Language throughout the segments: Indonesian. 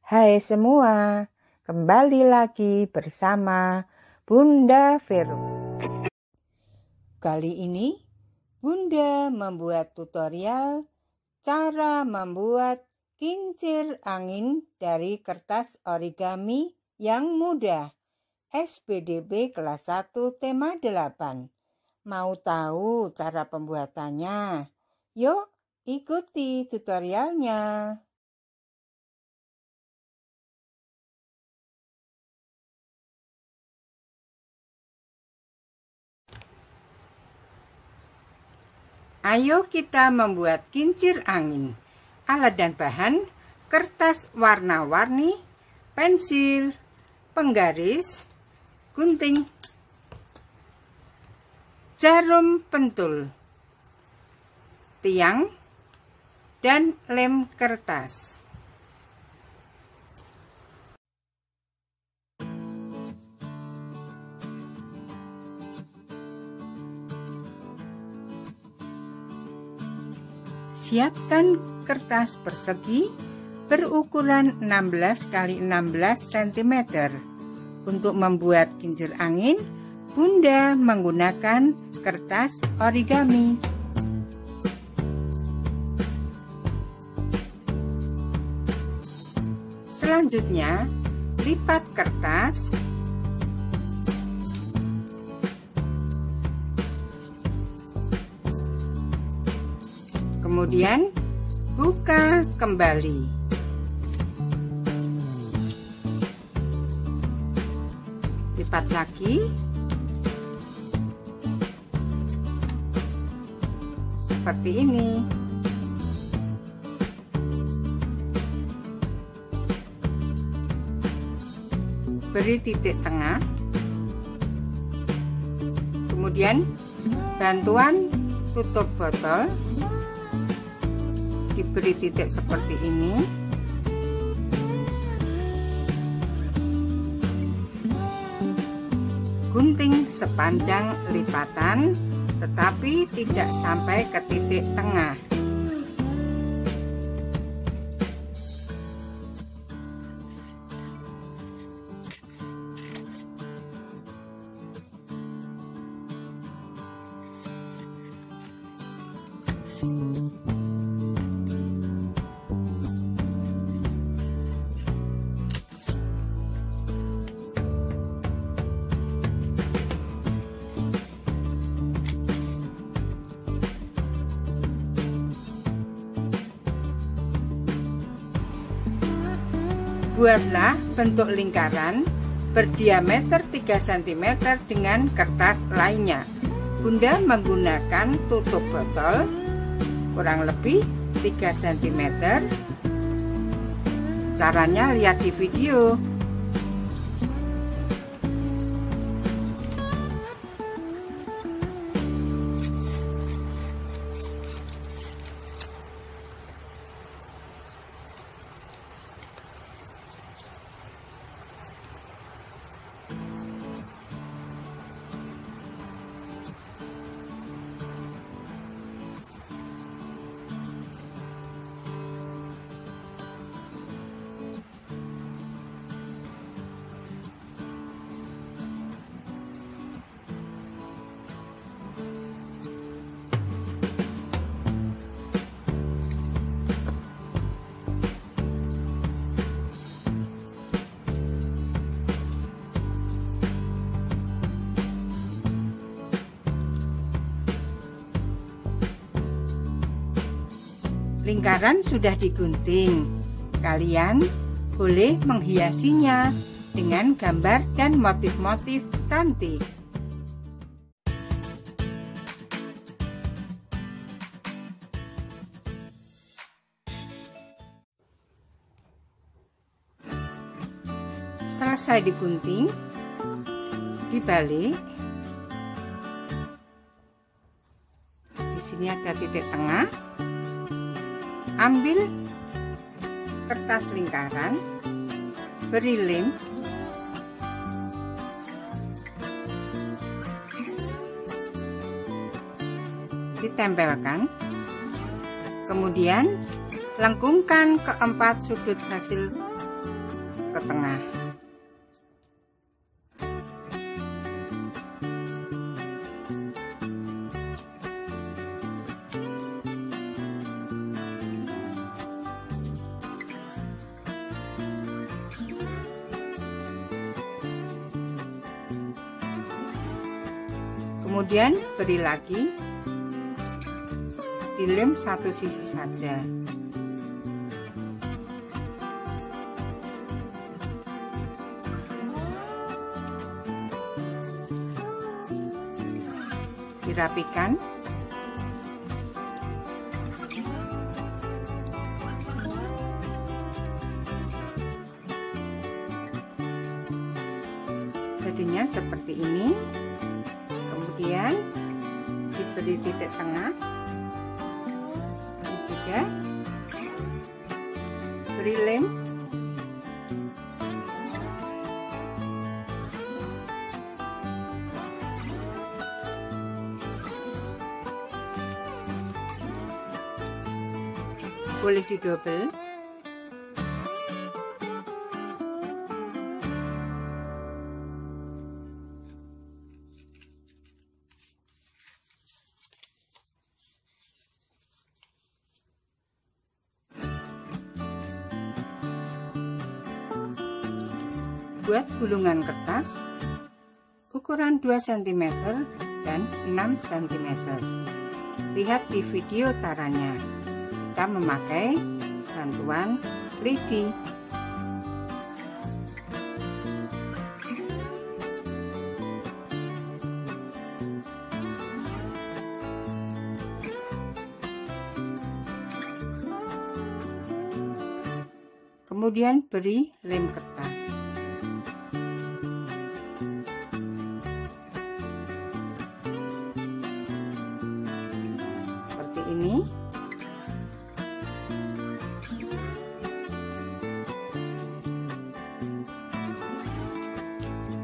Hai semua, kembali lagi bersama Bunda Vero. Kali ini Bunda membuat tutorial cara membuat kincir angin dari kertas origami yang mudah. SPDB kelas 1 tema 8. Mau tahu cara pembuatannya? Yuk ikuti tutorialnya. Ayo kita membuat kincir angin. Alat dan bahan: kertas warna-warni, pensil, penggaris, gunting, jarum pentul, tiang, dan lem kertas. Siapkan kertas persegi berukuran 16 x 16 cm. Untuk membuat kincir angin, Bunda menggunakan kertas origami. Selanjutnya, lipat kertas. Kemudian buka kembali. Lipat lagi. Seperti ini. Beri titik tengah. Kemudian bantuan tutup botol diberi titik seperti ini. Gunting sepanjang lipatan, tetapi tidak sampai ke titik tengah. Buatlah bentuk lingkaran berdiameter 3 cm dengan kertas lainnya. Bunda menggunakan tutup botol kurang lebih 3 cm. Caranya lihat di video. Lingkaran sudah digunting. Kalian boleh menghiasinya dengan gambar dan motif-motif cantik. Selesai digunting, dibalik. Di sini ada titik tengah. Ambil kertas lingkaran, beri lem, ditempelkan, kemudian lengkungkan keempat sudut hasil ke tengah. Kemudian beri lagi, dilem satu sisi saja. Dirapikan. Jadinya seperti ini. Kemudian diberi titik tengah, dan juga beri lem. Boleh didobel. Buat gulungan kertas ukuran 2 cm dan 6 cm. Lihat di video caranya. Kita memakai bantuan lidi. Kemudian beri lem kertas. Seperti ini.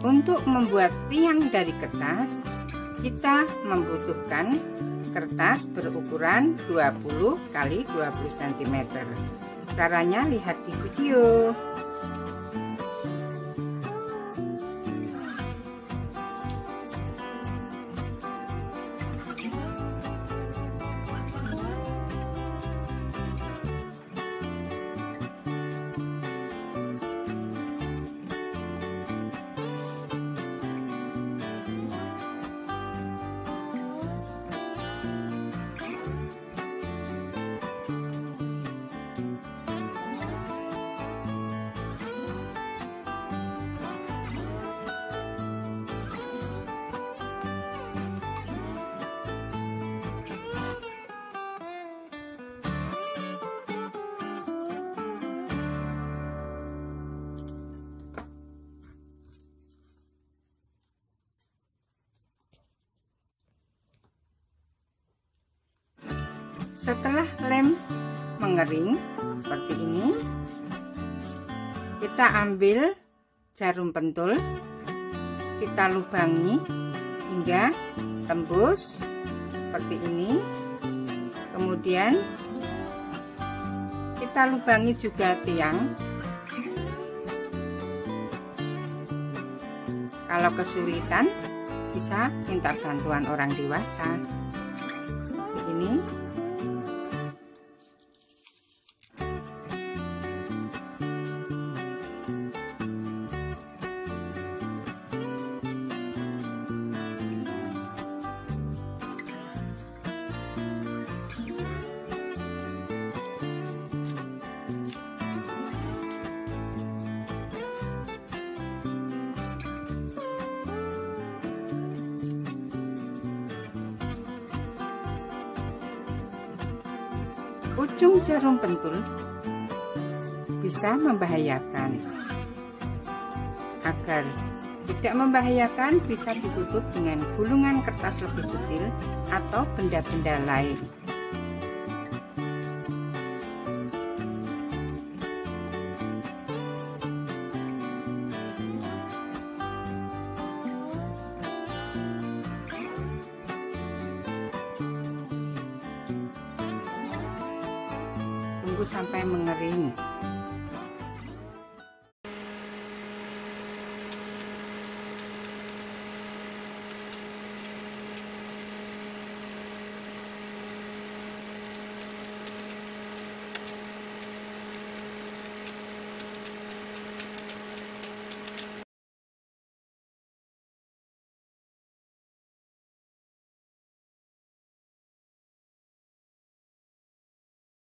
Untuk membuat tiang dari kertas, kita membutuhkan kertas berukuran 20 x 20 cm. Caranya lihat di video. Setelah lem mengering seperti ini, kita ambil jarum pentul, kita lubangi hingga tembus seperti ini. Kemudian kita lubangi juga tiang. Kalau kesulitan, bisa minta bantuan orang dewasa. Seperti ini. Ujung jarum pentul bisa membahayakan. Agar tidak membahayakan, bisa ditutup dengan gulungan kertas lebih kecil atau benda-benda lain. Tunggu sampai mengering.